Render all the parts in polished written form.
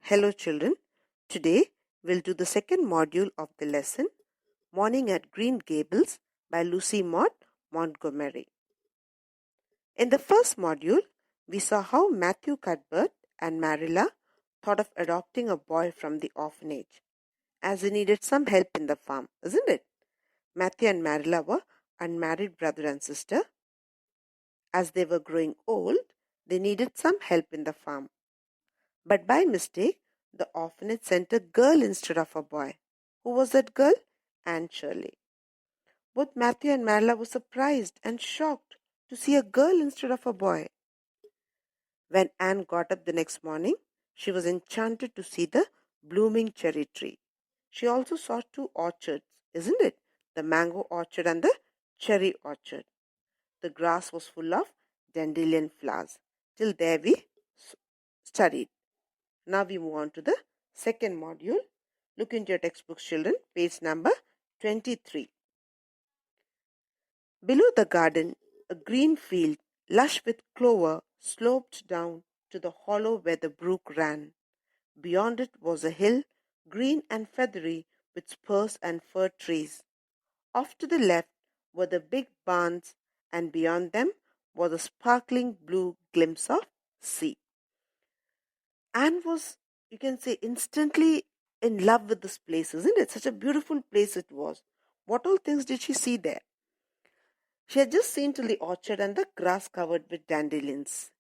Hello children, today we'll do the second module of the lesson, Morning at Green Gables by Lucy Maud Montgomery. In the first module, we saw how Matthew Cuthbert and Marilla thought of adopting a boy from the orphanage, as he needed some help in the farm, isn't it? Matthew and Marilla were unmarried brother and sister. As they were growing old, they needed some help in the farm. But by mistake, the orphanage sent a girl instead of a boy. Who was that girl? Anne Shirley. Both Matthew and Marilla were surprised and shocked to see a girl instead of a boy. When Anne got up the next morning, she was enchanted to see the blooming cherry tree. She also saw two orchards, isn't it? The mango orchard and the cherry orchard. The grass was full of dandelion flowers. Till there we studied. Now we move on to the second module. Look into your textbooks, children, page number 23. Below the garden, a green field, lush with clover, sloped down to the hollow where the brook ran. Beyond it was a hill, green and feathery, with spruce and fir trees. Off to the left were the big barns, and beyond them was a sparkling blue glimpse of sea. Anne was, you can say, instantly in love with this place, isn't it? Such a beautiful place it was. What all things did she see there? She had just seen till the orchard and the grass covered with dandelions.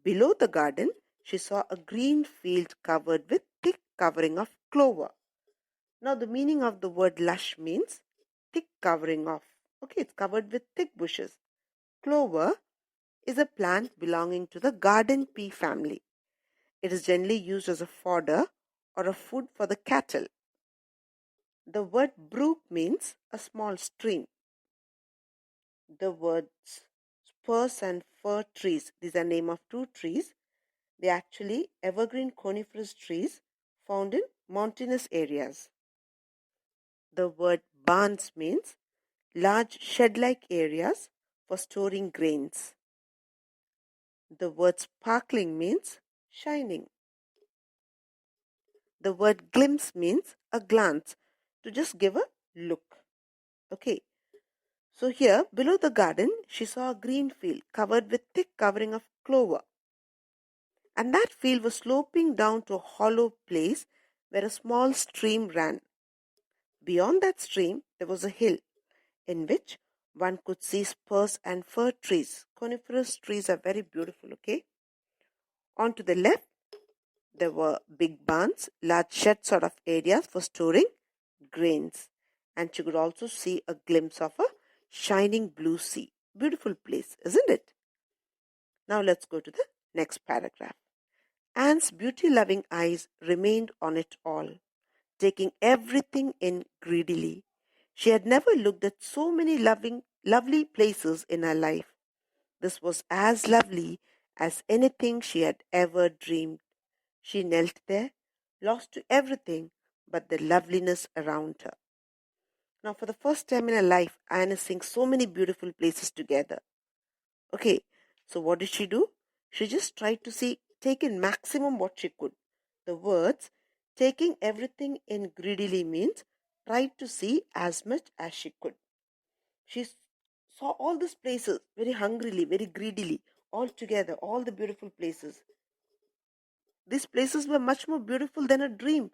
Below the garden, she saw a green field covered with thick covering of clover. Now, the meaning of the word lush means thick covering of. Okay, it's covered with thick bushes. Clover is a plant belonging to the garden pea family. It is generally used as a fodder or a food for the cattle. The word brook means a small stream. The words spruce and fir trees, these are name of two trees. They are actually evergreen coniferous trees found in mountainous areas. The word barns means large shed-like areas for storing grains. The word sparkling means shining. The word glimpse means a glance, to just give a look. Okay. So here, below the garden, she saw a green field covered with thick covering of clover. And that field was sloping down to a hollow place where a small stream ran. Beyond that stream, there was a hill in which one could see spruce and fir trees. Coniferous trees are very beautiful, okay? On to the left, there were big barns, large shed sort of areas for storing grains. And she could also see a glimpse of a shining blue sea. Beautiful place, isn't it? Now let's go to the next paragraph. Anne's beauty-loving eyes remained on it all, taking everything in greedily. She had never looked at so many lovely places in her life. This was as lovely as anything she had ever dreamed. She knelt there, lost to everything but the loveliness around her. Now, for the first time in her life, Anne is seeing so many beautiful places together. Okay, so what did she do? She just tried to take in maximum what she could. The words taking everything in greedily means tried to see as much as she could. She saw all these places very hungrily, very greedily, all together, all the beautiful places. These places were much more beautiful than a dream.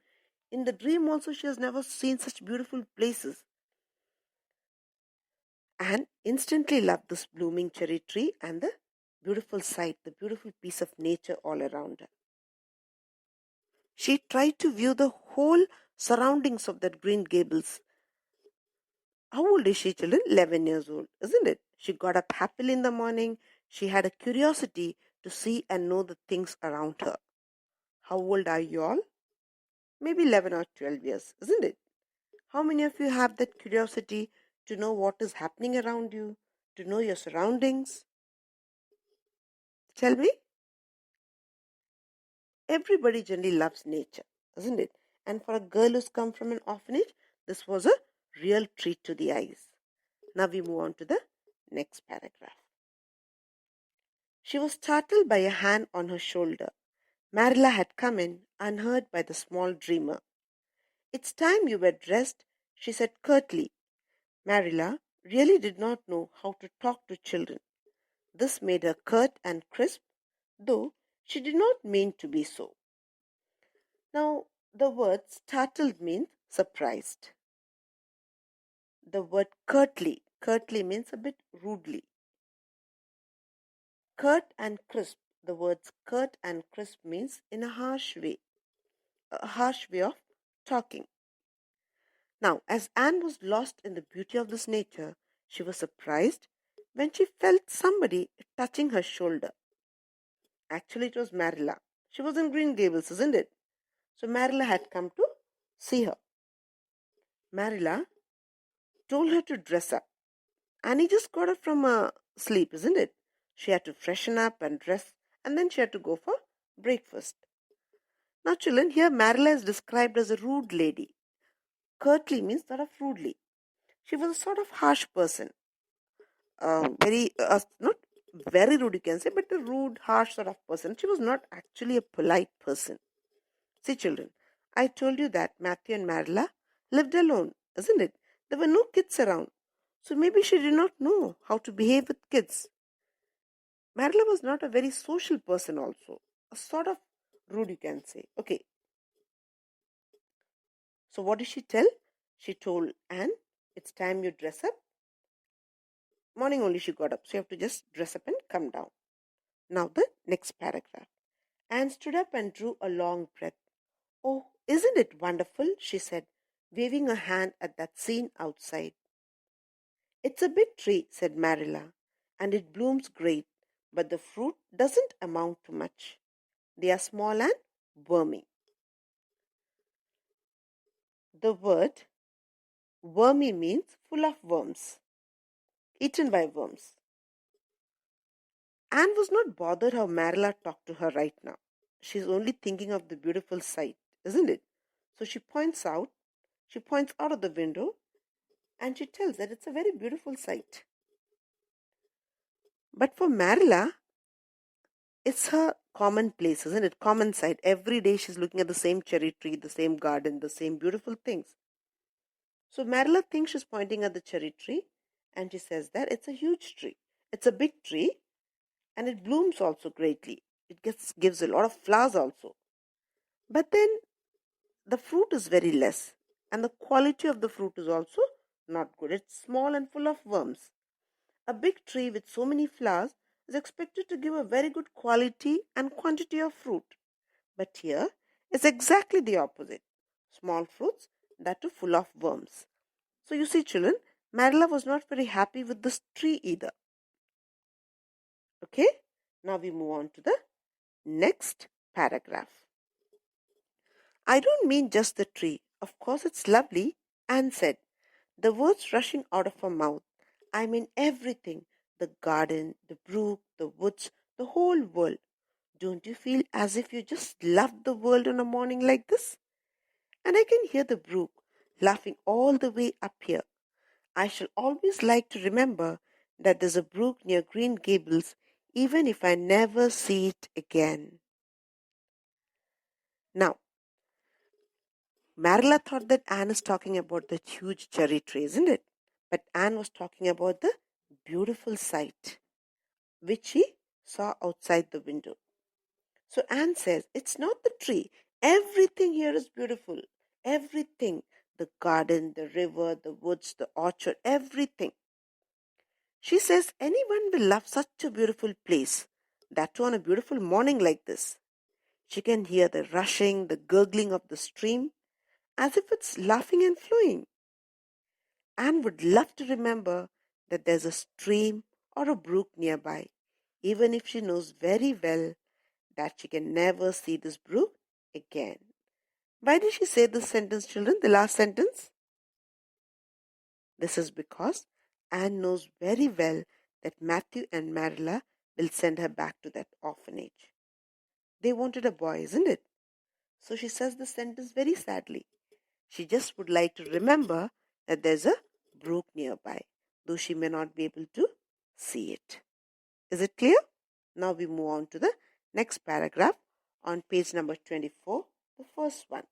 In the dream also, she has never seen such beautiful places. Anne instantly loved this blooming cherry tree and the beautiful sight, the beautiful piece of nature all around her. She tried to view the whole surroundings of that Green Gables. How old is she, children? 11 years old, isn't it? She got up happily in the morning. She had a curiosity to see and know the things around her. How old are you all? Maybe 11 or 12 years, isn't it? How many of you have that curiosity to know what is happening around you, to know your surroundings? Tell me. Everybody generally loves nature, isn't it? And for a girl who's come from an orphanage, this was a real treat to the eyes. Now we move on to the next paragraph. She was startled by a hand on her shoulder. Marilla had come in, unheard by the small dreamer. It's time you were dressed, she said curtly. Marilla really did not know how to talk to children. This made her curt and crisp, though she did not mean to be so. Now, the word startled means surprised. The word curtly means a bit rudely. Curt and crisp, the words curt and crisp means in a harsh way of talking. Now, as Anne was lost in the beauty of this nature, she was surprised when she felt somebody touching her shoulder. Actually, it was Marilla. She was in Green Gables, isn't it? So Marilla had come to see her. Marilla told her to dress up. Annie just got up from sleep, isn't it? She had to freshen up and dress, and then she had to go for breakfast. Now, children, here Marilla is described as a rude lady. Curtly means sort of rudely. She was a sort of harsh person. Not very rude, you can say, but a rude, harsh sort of person. She was not actually a polite person. See, children, I told you that Matthew and Marilla lived alone, isn't it? There were no kids around. So maybe she did not know how to behave with kids. Marilla was not a very social person also. A sort of rude, you can say. Okay. So what did she tell? She told Anne, it's time you dress up. Morning only she got up, so you have to just dress up and come down. Now the next paragraph. Anne stood up and drew a long breath. Oh, isn't it wonderful? She said, waving a hand at that scene outside. It's a big tree, said Marilla, and it blooms great, but the fruit doesn't amount to much. They are small and wormy. The word wormy means full of worms, eaten by worms. Anne was not bothered how Marilla talked to her right now. She's only thinking of the beautiful sight, isn't it? So she points out of the window and she tells that it's a very beautiful sight. But for Marilla, it's her common place, isn't it? Common sight. Every day she's looking at the same cherry tree, the same garden, the same beautiful things. So Marilla thinks she's pointing at the cherry tree and she says that it's a huge tree. It's a big tree and it blooms also greatly. It gives a lot of flowers also. But then the fruit is very less and the quality of the fruit is also not good. It's small and full of worms. A big tree with so many flowers is expected to give a very good quality and quantity of fruit. But here it's exactly the opposite. Small fruits that are full of worms. So you see, children, Marilla was not very happy with this tree either. Okay, now we move on to the next paragraph. I don't mean just the tree. Of course, it's lovely, Anne said, the words rushing out of her mouth. I mean everything, the garden, the brook, the woods, the whole world. Don't you feel as if you just loved the world on a morning like this? And I can hear the brook laughing all the way up here. I shall always like to remember that there's a brook near Green Gables, even if I never see it again. Now, Marilla thought that Anne is talking about the huge cherry tree, isn't it? But Anne was talking about the beautiful sight which she saw outside the window. So Anne says, it's not the tree. Everything here is beautiful. Everything. The garden, the river, the woods, the orchard, everything. She says anyone will love such a beautiful place, that too on a beautiful morning like this. She can hear the rushing, the gurgling of the stream, as if it's laughing and flowing. Anne would love to remember that there's a stream or a brook nearby, even if she knows very well that she can never see this brook again. Why did she say this sentence, children, the last sentence? This is because Anne knows very well that Matthew and Marilla will send her back to that orphanage. They wanted a boy, isn't it? So she says the sentence very sadly. She just would like to remember that there's a brook nearby, though she may not be able to see it. Is it clear? Now we move on to the next paragraph on page number 24, the first one.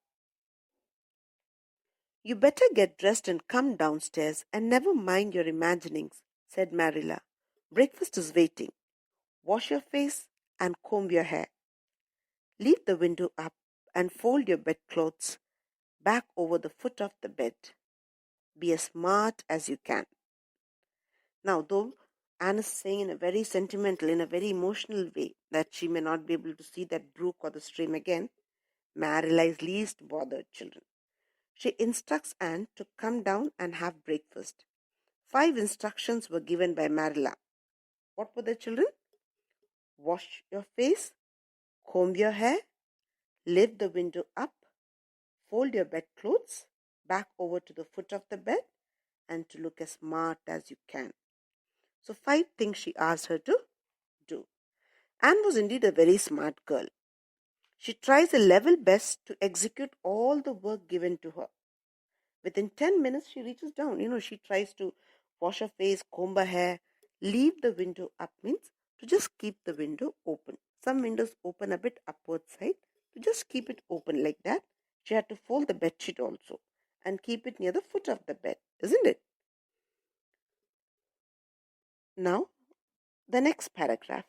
You better get dressed and come downstairs and never mind your imaginings, said Marilla. Breakfast is waiting. Wash your face and comb your hair. Leave the window up and fold your bedclothes back over the foot of the bed. Be as smart as you can. Now, though Anne is saying in a very sentimental, in a very emotional way that she may not be able to see that brook or the stream again, Marilla is least bothered, children. She instructs Anne to come down and have breakfast. 5 instructions were given by Marilla. What were the children? Wash your face, comb your hair, lift the window up, fold your bedclothes back over to the foot of the bed, and to look as smart as you can. So 5 things she asked her to do. Anne was indeed a very smart girl. She tries her level best to execute all the work given to her. Within 10 minutes, she reaches down. She tries to wash her face, comb her hair, leave the window up means to just keep the window open. Some windows open a bit upward side. To just keep it open like that, she had to fold the bedsheet also and keep it near the foot of the bed, isn't it? Now, the next paragraph.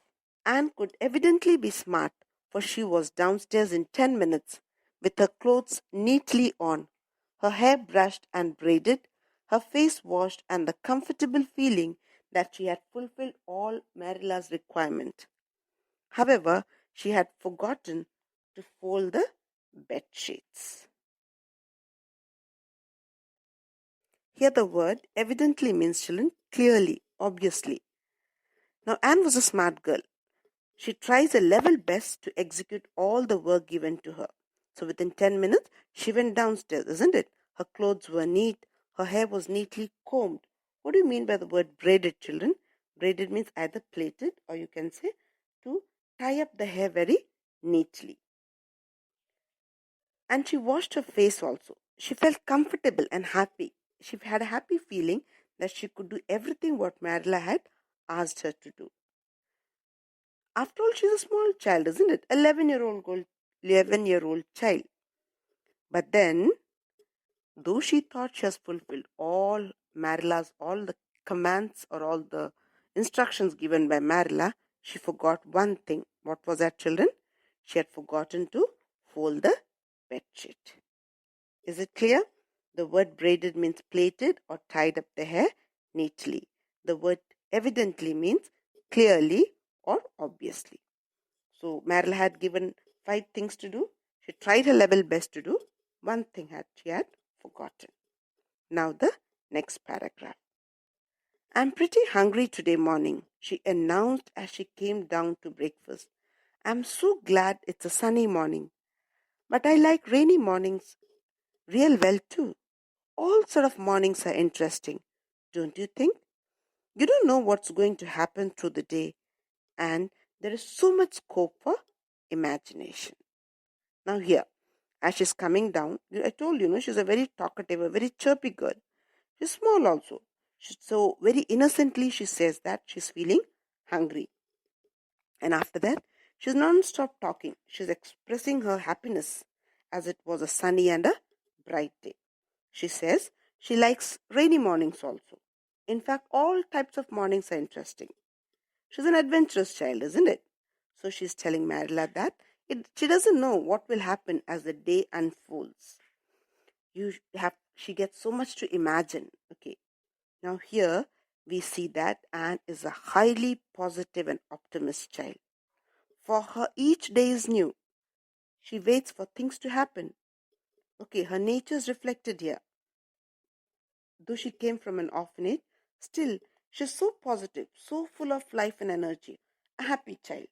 Anne could evidently be smart, for she was downstairs in 10 minutes with her clothes neatly on, her hair brushed and braided, her face washed, and the comfortable feeling that she had fulfilled all Marilla's requirement. However, she had forgotten to fold the bed sheets. Here the word evidently means, children, clearly, obviously. Now Anne was a smart girl. She tries her level best to execute all the work given to her. So within 10 minutes, she went downstairs, isn't it? Her clothes were neat. Her hair was neatly combed. What do you mean by the word braided, children? Braided means either plaited or you can say to tie up the hair very neatly. And she washed her face also. She felt comfortable and happy. She had a happy feeling that she could do everything what Marilla had asked her to do. After all, she's a small child, isn't it? 11-year-old child. But then, though she thought she has fulfilled all the commands or all the instructions given by Marilla, she forgot one thing. What was that, children? She had forgotten to fold the bedsheet. Is it clear? The word braided means plaited or tied up the hair neatly. The word evidently means clearly or obviously. So Marilla had given 5 things to do. She tried her level best to do. One thing she had forgotten. Now the next paragraph. I'm pretty hungry today morning, she announced as she came down to breakfast. I'm so glad it's a sunny morning. But I like rainy mornings real well too. All sort of mornings are interesting, don't you think? You don't know what's going to happen through the day, and there is so much scope for imagination. Now here, as she's coming down, I told you, she's a very talkative, a very chirpy girl. She's small also. So very innocently she says that she's feeling hungry. And after that, she's non-stop talking. She's expressing her happiness as it was a sunny and a bright day. She says she likes rainy mornings also. In fact, all types of mornings are interesting. She's an adventurous child, isn't it? So she's telling Marilla that she doesn't know what will happen as the day unfolds. She gets so much to imagine. Okay. Now here we see that Anne is a highly positive and optimist child. For her, each day is new. She waits for things to happen. Okay, her nature is reflected here. Though she came from an orphanage, still she's so positive, so full of life and energy. A happy child.